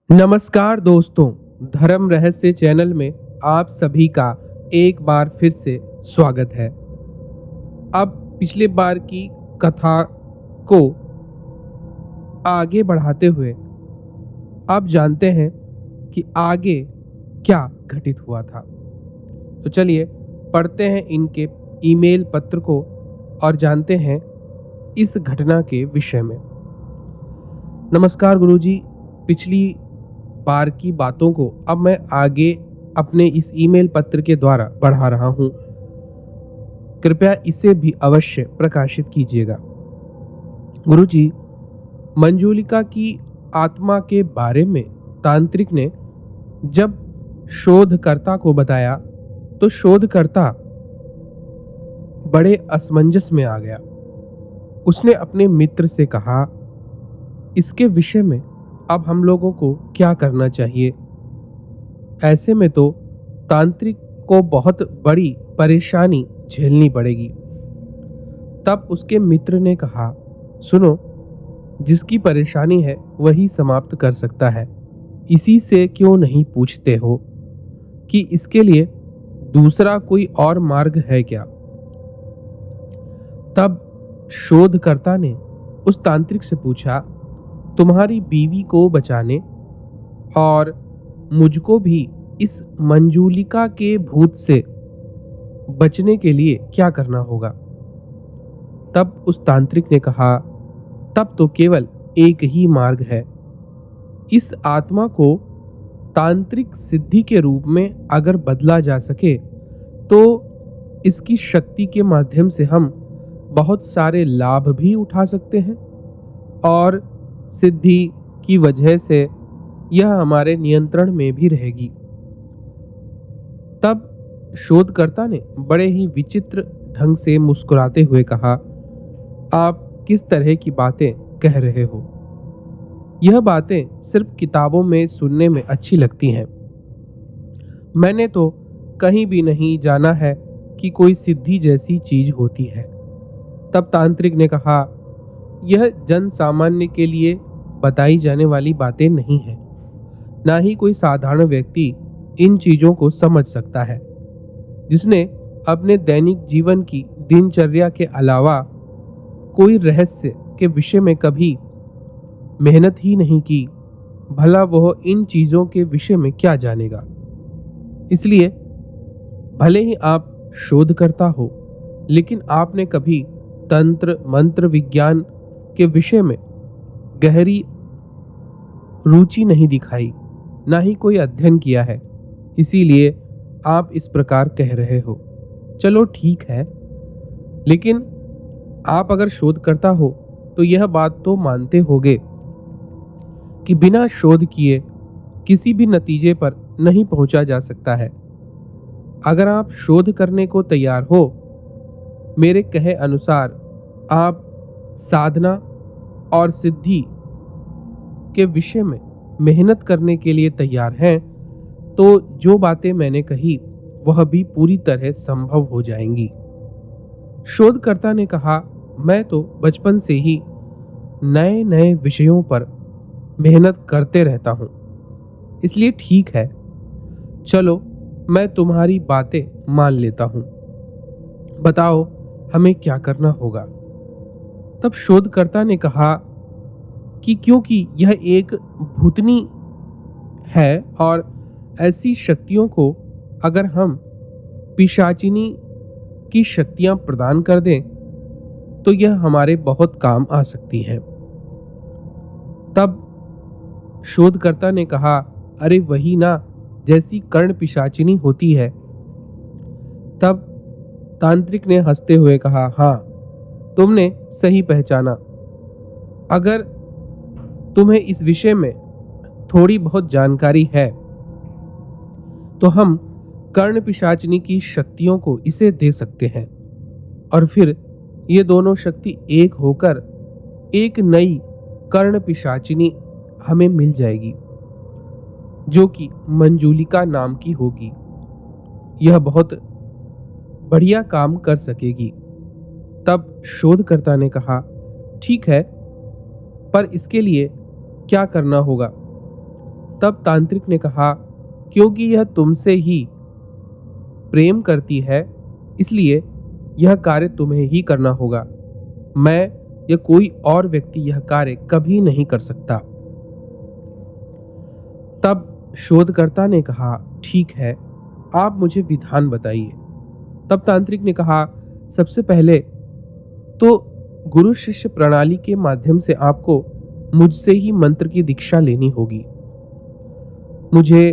नमस्कार दोस्तों, धर्म रहस्य चैनल में आप सभी का एक बार फिर से स्वागत है। अब पिछले बार की कथा को आगे बढ़ाते हुए अब जानते हैं कि आगे क्या घटित हुआ था। तो चलिए पढ़ते हैं इनके ईमेल पत्र को और जानते हैं इस घटना के विषय में। नमस्कार गुरुजी, पिछली बार की बातों को अब मैं आगे अपने इस ईमेल पत्र के द्वारा बढ़ा रहा हूं। कृपया इसे भी अवश्य प्रकाशित कीजिएगा। गुरुजी, मंजूलिका की आत्मा के बारे में तांत्रिक ने जब शोधकर्ता को बताया तो शोधकर्ता बड़े असमंजस में आ गया। उसने अपने मित्र से कहा, इसके विषय में अब हम लोगों को क्या करना चाहिए? ऐसे में तो तांत्रिक को बहुत बड़ी परेशानी झेलनी पड़ेगी। तब उसके मित्र ने कहा, सुनो, जिसकी परेशानी है वही समाप्त कर सकता है। इसी से क्यों नहीं पूछते हो कि इसके लिए दूसरा कोई और मार्ग है क्या? तब शोधकर्ता ने उस तांत्रिक से पूछा, तुम्हारी बीवी को बचाने और मुझको भी इस मंजूलिका के भूत से बचने के लिए क्या करना होगा? तब उस तांत्रिक ने कहा, तब तो केवल एक ही मार्ग है। इस आत्मा को तांत्रिक सिद्धि के रूप में अगर बदला जा सके तो इसकी शक्ति के माध्यम से हम बहुत सारे लाभ भी उठा सकते हैं और सिद्धि की वजह से यह हमारे नियंत्रण में भी रहेगी। तब शोधकर्ता ने बड़े ही विचित्र ढंग से मुस्कुराते हुए कहा, आप किस तरह की बातें कह रहे हो? यह बातें सिर्फ किताबों में सुनने में अच्छी लगती हैं। मैंने तो कहीं भी नहीं जाना है कि कोई सिद्धि जैसी चीज होती है। तब तांत्रिक ने कहा, यह जन सामान्य के लिए बताई जाने वाली बातें नहीं है। ना ही कोई साधारण व्यक्ति इन चीजों को समझ सकता है। जिसने अपने दैनिक जीवन की दिनचर्या के अलावा कोई रहस्य के विषय में कभी मेहनत ही नहीं की, भला वह इन चीजों के विषय में क्या जानेगा? इसलिए भले ही आप शोधकर्ता हो, लेकिन आपने कभी तंत्र मंत्र विज्ञान के विषय में गहरी रुचि नहीं दिखाई, ना ही कोई अध्ययन किया है। इसीलिए आप इस प्रकार कह रहे हो। चलो ठीक है, लेकिन आप अगर शोधकर्ता हो तो यह बात तो मानते होगे कि बिना शोध किए किसी भी नतीजे पर नहीं पहुंचा जा सकता है। अगर आप शोध करने को तैयार हो, मेरे कहे अनुसार आप साधना और सिद्धि के विषय में मेहनत करने के लिए तैयार हैं, तो जो बातें मैंने कही वह भी पूरी तरह संभव हो जाएंगी। शोधकर्ता ने कहा, मैं तो बचपन से ही नए नए विषयों पर मेहनत करते रहता हूं, इसलिए ठीक है, चलो मैं तुम्हारी बातें मान लेता हूं। बताओ हमें क्या करना होगा? तब शोधकर्ता ने कहा कि क्योंकि यह एक भूतनी है और ऐसी शक्तियों को अगर हम पिशाचिनी की शक्तियां प्रदान कर दें तो यह हमारे बहुत काम आ सकती हैं। तब शोधकर्ता ने कहा, अरे वही ना, जैसी कर्ण पिशाचिनी होती है। तब तांत्रिक ने हंसते हुए कहा, हाँ, तुमने सही पहचाना। अगर तुम्हें इस विषय में थोड़ी बहुत जानकारी है तो हम कर्ण पिशाचिनी की शक्तियों को इसे दे सकते हैं और फिर ये दोनों शक्ति एक होकर एक नई कर्ण पिशाचिनी हमें मिल जाएगी, जो कि मंजूलिका नाम की होगी। यह बहुत बढ़िया काम कर सकेगी। तब शोधकर्ता ने कहा, ठीक है, पर इसके लिए क्या करना होगा? तब तांत्रिक ने कहा, क्योंकि यह तुमसे ही प्रेम करती है, इसलिए यह कार्य तुम्हें ही करना होगा। मैं या कोई और व्यक्ति यह कार्य कभी नहीं कर सकता। तब शोधकर्ता ने कहा, ठीक है, आप मुझे विधान बताइए। तब तांत्रिक ने कहा, सबसे पहले तो गुरु शिष्य प्रणाली के माध्यम से आपको मुझसे ही मंत्र की दीक्षा लेनी होगी। मुझे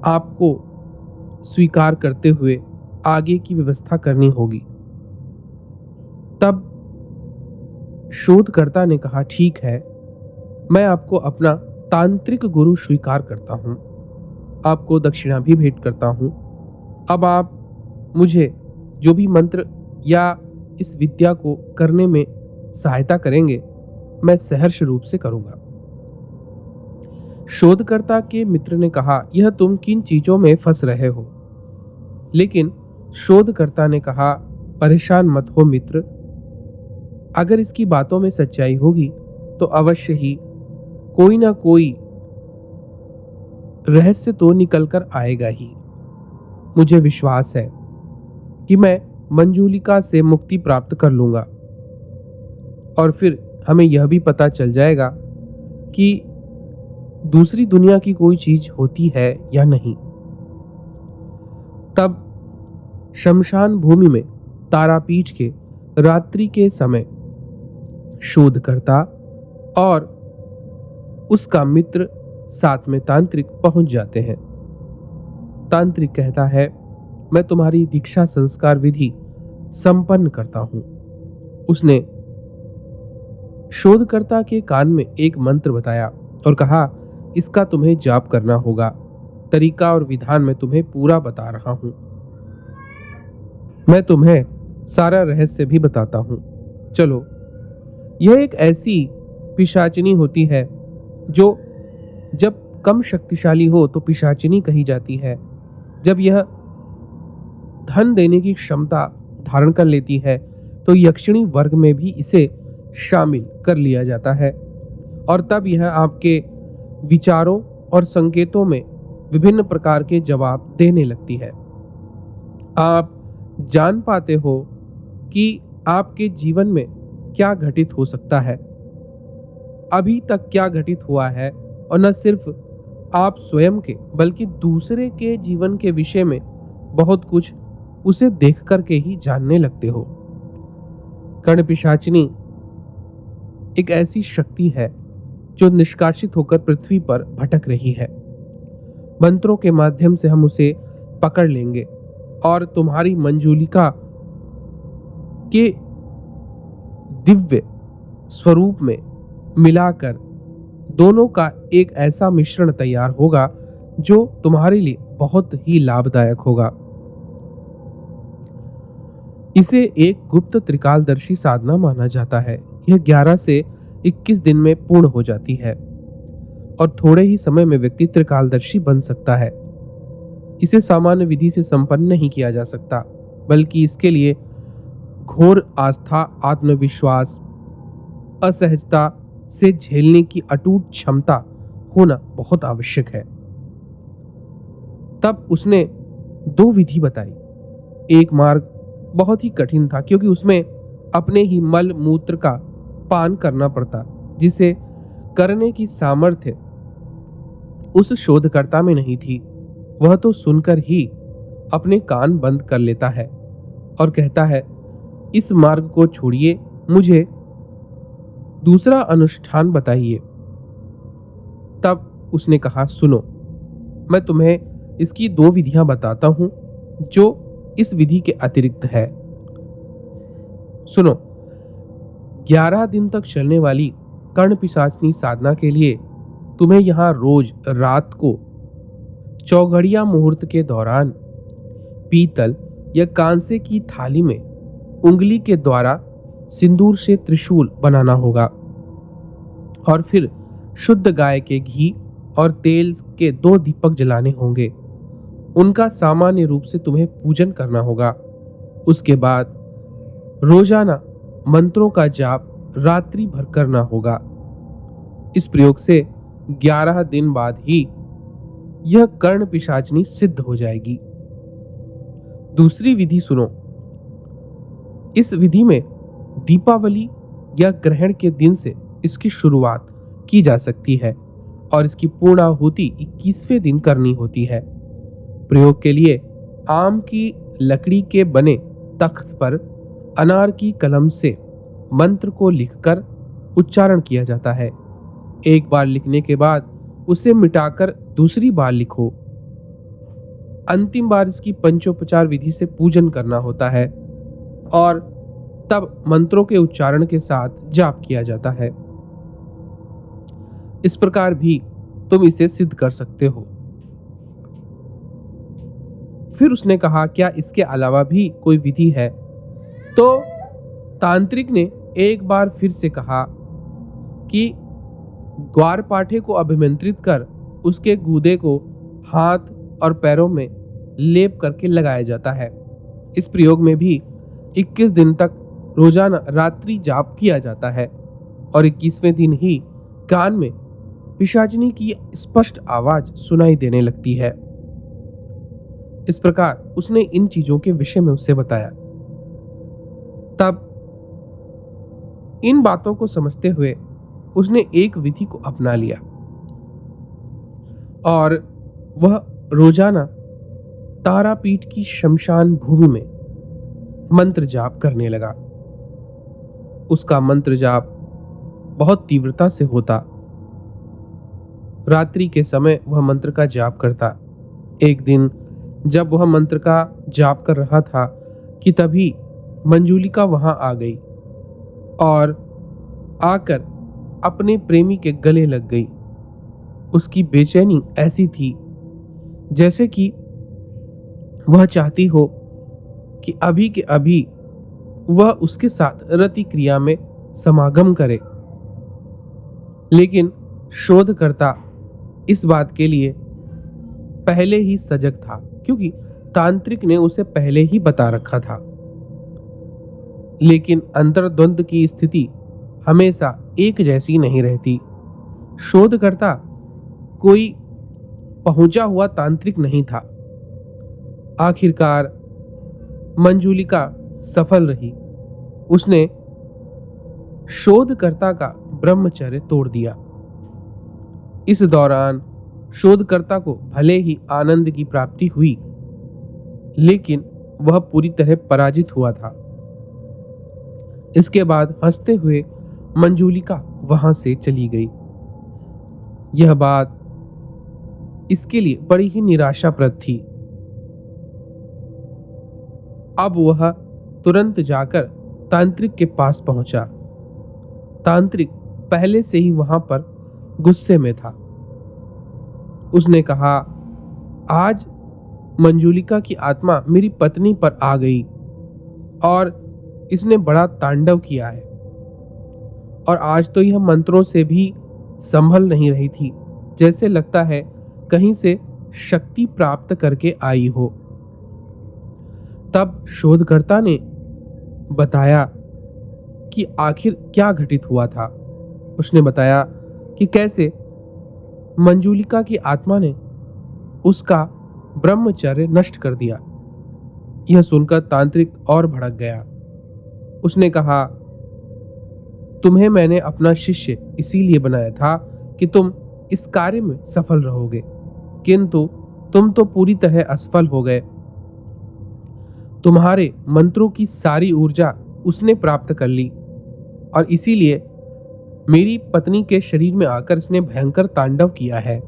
आपको स्वीकार करते हुए आगे की व्यवस्था करनी होगी। तब शोधकर्ता ने कहा, ठीक है, मैं आपको अपना तांत्रिक गुरु स्वीकार करता हूं, आपको दक्षिणा भी भेंट करता हूं। अब आप मुझे जो भी मंत्र या इस विद्या को करने में सहायता करेंगे, मैं सहर्ष रूप से करूंगा। शोधकर्ता के मित्र ने कहा, यह तुम किन चीजों में फंस रहे हो? लेकिन शोधकर्ता ने कहा, परेशान मत हो मित्र, अगर इसकी बातों में सच्चाई होगी तो अवश्य ही कोई ना कोई रहस्य तो निकल कर आएगा ही। मुझे विश्वास है कि मैं मंजूलिका से मुक्ति प्राप्त कर लूंगा और फिर हमें यह भी पता चल जाएगा कि दूसरी दुनिया की कोई चीज होती है या नहीं। तब शमशान भूमि में तारापीठ के रात्रि के समय शोधकर्ता और उसका मित्र साथ में तांत्रिक पहुंच जाते हैं। तांत्रिक कहता है, मैं तुम्हारी दीक्षा संस्कार विधि संपन्न करता हूं। उसने शोधकर्ता के कान में एक मंत्र बताया और कहा, इसका तुम्हें जाप करना होगा। तरीका और विधान मैं तुम्हें पूरा बता रहा हूं। मैं तुम्हें सारा रहस्य भी बताता हूं। चलो, यह एक ऐसी पिशाचिनी होती है जो जब कम शक्तिशाली हो तो पिशाचिनी कही जाती है। जब यह धन देने की क्षमता धारण कर लेती है तो यक्षिणी वर्ग में भी इसे शामिल कर लिया जाता है और तब यह आपके विचारों और संकेतों में विभिन्न प्रकार के जवाब देने लगती है। आप जान पाते हो कि आपके जीवन में क्या घटित हो सकता है, अभी तक क्या घटित हुआ है, और न सिर्फ आप स्वयं के बल्कि दूसरे के जीवन के विषय में बहुत कुछ उसे देख करके ही जानने लगते हो। कर्ण पिशाचिनी एक ऐसी शक्ति है जो निष्कासित होकर पृथ्वी पर भटक रही है। मंत्रों के माध्यम से हम उसे पकड़ लेंगे और तुम्हारी मंजूलिका के दिव्य स्वरूप में मिलाकर दोनों का एक ऐसा मिश्रण तैयार होगा जो तुम्हारे लिए बहुत ही लाभदायक होगा। इसे एक गुप्त त्रिकालदर्शी साधना माना जाता है। यह 11 से 21 दिन में पूर्ण हो जाती है और थोड़े ही समय में व्यक्ति त्रिकालदर्शी बन सकता है। इसे सामान्य विधि से संपन्न नहीं किया जा सकता, बल्कि इसके लिए घोर आस्था, आत्मविश्वास, असहजता से झेलने की अटूट क्षमता होना बहुत आवश्यक है। तब उसने 2 विधि बताई। एक मार्ग बहुत ही कठिन था क्योंकि उसमें अपने ही मल मूत्र का पान करना पड़ता, जिसे करने की सामर्थ्य उस शोधकर्ता में नहीं थी। वह तो सुनकर ही अपने कान बंद कर लेता है और कहता है, इस मार्ग को छोड़िए, मुझे दूसरा अनुष्ठान बताइए। तब उसने कहा, सुनो, मैं तुम्हें इसकी 2 विधियां बताता हूं जो इस विधि के अतिरिक्त है। सुनो, 11 दिन तक चलने वाली कर्ण पिशाचनी साधना के लिए तुम्हें यहां रोज रात को चौघड़िया मुहूर्त के दौरान पीतल या कांसे की थाली में उंगली के द्वारा सिंदूर से त्रिशूल बनाना होगा और फिर शुद्ध गाय के घी और तेल के 2 दीपक जलाने होंगे। उनका सामान्य रूप से तुम्हें पूजन करना होगा। उसके बाद रोजाना मंत्रों का जाप रात्रि भर करना होगा। इस प्रयोग से 11 दिन बाद ही यह कर्ण पिशाचनी सिद्ध हो जाएगी। दूसरी विधि सुनो। इस विधि में दीपावली या ग्रहण के दिन से इसकी शुरुआत की जा सकती है और इसकी पूर्णाहुति 21वें दिन करनी होती है। प्रयोग के लिए आम की लकड़ी के बने तख्त पर अनार की कलम से मंत्र को लिखकर उच्चारण किया जाता है। एक बार लिखने के बाद उसे मिटाकर दूसरी बार लिखो। अंतिम बार इसकी पंचोपचार विधि से पूजन करना होता है और तब मंत्रों के उच्चारण के साथ जाप किया जाता है। इस प्रकार भी तुम इसे सिद्ध कर सकते हो। फिर उसने कहा, क्या इसके अलावा भी कोई विधि है? तो तांत्रिक ने एक बार फिर से कहा कि ग्वारपाठे को अभिमंत्रित कर उसके गूदे को हाथ और पैरों में लेप करके लगाया जाता है। इस प्रयोग में भी 21 दिन तक रोजाना रात्रि जाप किया जाता है और 21वें दिन ही कान में पिशाचिनी की स्पष्ट आवाज सुनाई देने लगती है। इस प्रकार उसने इन चीजों के विषय में उसे बताया। तब इन बातों को समझते हुए उसने एक विधि को अपना लिया और वह रोजाना तारापीठ की शमशान भूमि में मंत्र जाप करने लगा। उसका मंत्र जाप बहुत तीव्रता से होता। रात्रि के समय वह मंत्र का जाप करता। एक दिन जब वह मंत्र का जाप कर रहा था कि तभी मंजूलिका वहां आ गई और आकर अपने प्रेमी के गले लग गई। उसकी बेचैनी ऐसी थी जैसे कि वह चाहती हो कि अभी के अभी वह उसके साथ रति क्रिया में समागम करे, लेकिन शोधकर्ता इस बात के लिए पहले ही सजग था क्योंकि तांत्रिक ने उसे पहले ही बता रखा था। लेकिन अंतर्द्वंद की स्थिति हमेशा एक जैसी नहीं रहती। शोधकर्ता कोई पहुंचा हुआ तांत्रिक नहीं था। आखिरकार मंजूलिका सफल रही। उसने शोधकर्ता का ब्रह्मचर्य तोड़ दिया। इस दौरान शोधकर्ता को भले ही आनंद की प्राप्ति हुई, लेकिन वह पूरी तरह पराजित हुआ था। इसके बाद हंसते हुए मंजूलिका वहां से चली गई। यह बात इसके लिए बड़ी ही निराशाप्रद थी। अब वह तुरंत जाकर तांत्रिक के पास पहुंचा। तांत्रिक पहले से ही वहां पर गुस्से में था। उसने कहा, आज मंजूलिका की आत्मा मेरी पत्नी पर आ गई और इसने बड़ा तांडव किया है और आज तो यह मंत्रों से भी संभल नहीं रही थी। जैसे लगता है कहीं से शक्ति प्राप्त करके आई हो। तब शोधकर्ता ने बताया कि आखिर क्या घटित हुआ था। उसने बताया कि कैसे मंजूलिका की आत्मा ने उसका ब्रह्मचर्य नष्ट कर दिया। यह सुनकर तांत्रिक और भड़क गया। उसने कहा, तुम्हें मैंने अपना शिष्य इसीलिए बनाया था कि तुम इस कार्य में सफल रहोगे, किंतु तुम तो पूरी तरह असफल हो गए। तुम्हारे मंत्रों की सारी ऊर्जा उसने प्राप्त कर ली और इसीलिए मेरी पत्नी के शरीर में आकर इसने भयंकर तांडव किया है।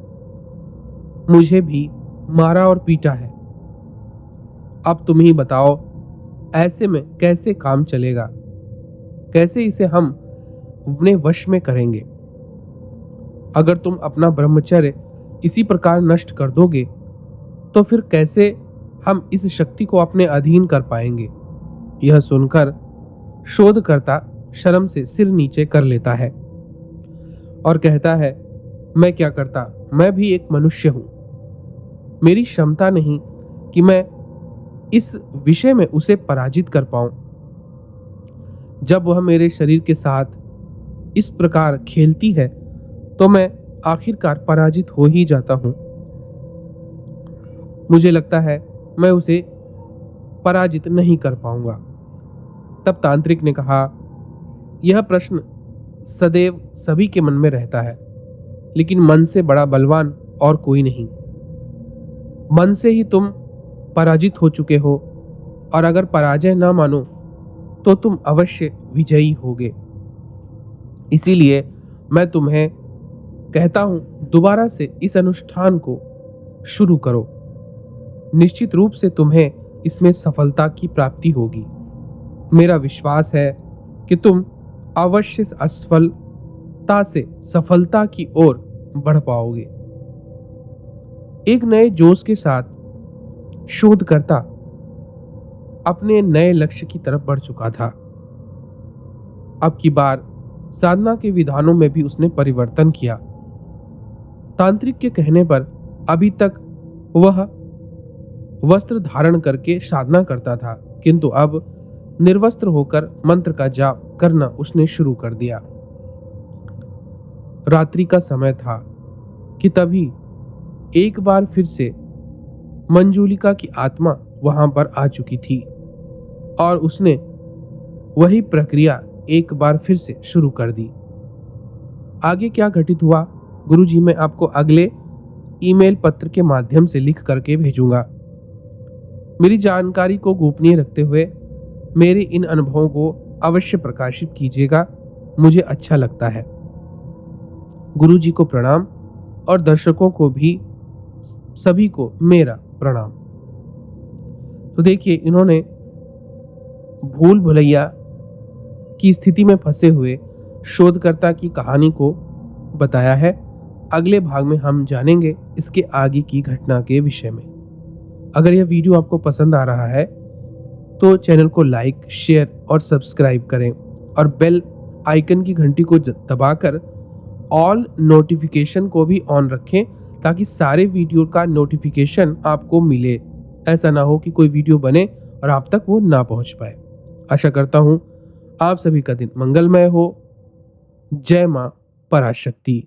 मुझे भी मारा और पीटा है। अब तुम ही बताओ, ऐसे में कैसे काम चलेगा? कैसे इसे हम अपने वश में करेंगे? अगर तुम अपना ब्रह्मचर्य इसी प्रकार नष्ट कर दोगे तो फिर कैसे हम इस शक्ति को अपने अधीन कर पाएंगे? यह सुनकर शोधकर्ता शर्म से सिर नीचे कर लेता है और कहता है, मैं क्या करता, मैं भी एक मनुष्य हूं। मेरी क्षमता नहीं कि मैं इस विषय में उसे पराजित कर पाऊं। जब वह मेरे शरीर के साथ इस प्रकार खेलती है तो मैं आखिरकार पराजित हो ही जाता हूं। मुझे लगता है मैं उसे पराजित नहीं कर पाऊंगा। तब तांत्रिक ने कहा, यह प्रश्न सदैव सभी के मन में रहता है, लेकिन मन से बड़ा बलवान और कोई नहीं। मन से ही तुम पराजित हो चुके हो, और अगर पराजय ना मानो तो तुम अवश्य विजयी होगे। इसीलिए मैं तुम्हें कहता हूं, दोबारा से इस अनुष्ठान को शुरू करो। निश्चित रूप से तुम्हें इसमें सफलता की प्राप्ति होगी। मेरा विश्वास है कि तुम अवश्य असफलता से सफलता की ओर बढ़ पाओगे। एक नए जोश के साथ शोधकर्ता अपने नए लक्ष्य की तरफ बढ़ चुका था। अब की बार साधना के विधानों में भी उसने परिवर्तन किया। तांत्रिक के कहने पर अभी तक वह वस्त्र धारण करके साधना करता था, किंतु अब निर्वस्त्र होकर मंत्र का जाप करना उसने शुरू कर दिया। रात्रि का समय था कि तभी एक बार फिर से मंजूलिका की आत्मा वहां पर आ चुकी थी और उसने वही प्रक्रिया एक बार फिर से शुरू कर दी। आगे क्या घटित हुआ, गुरुजी मैं आपको अगले ईमेल पत्र के माध्यम से लिख करके भेजूंगा। मेरी जानकारी को गोपनीय रखते हुए मेरे इन अनुभवों को अवश्य प्रकाशित कीजिएगा, मुझे अच्छा लगता है। गुरुजी को प्रणाम और दर्शकों को भी सभी को मेरा प्रणाम। तो देखिए, इन्होंने भूल भुलैया की स्थिति में फंसे हुए शोधकर्ता की कहानी को बताया है। अगले भाग में हम जानेंगे इसके आगे की घटना के विषय में। अगर यह वीडियो आपको पसंद आ रहा है तो चैनल को लाइक, शेयर और सब्सक्राइब करें और बेल आइकन की घंटी को दबाकर ऑल नोटिफिकेशन को भी ऑन रखें, ताकि सारे वीडियो का नोटिफिकेशन आपको मिले। ऐसा ना हो कि कोई वीडियो बने और आप तक वो ना पहुंच पाए। आशा करता हूं आप सभी का दिन मंगलमय हो। जय मां पराशक्ति।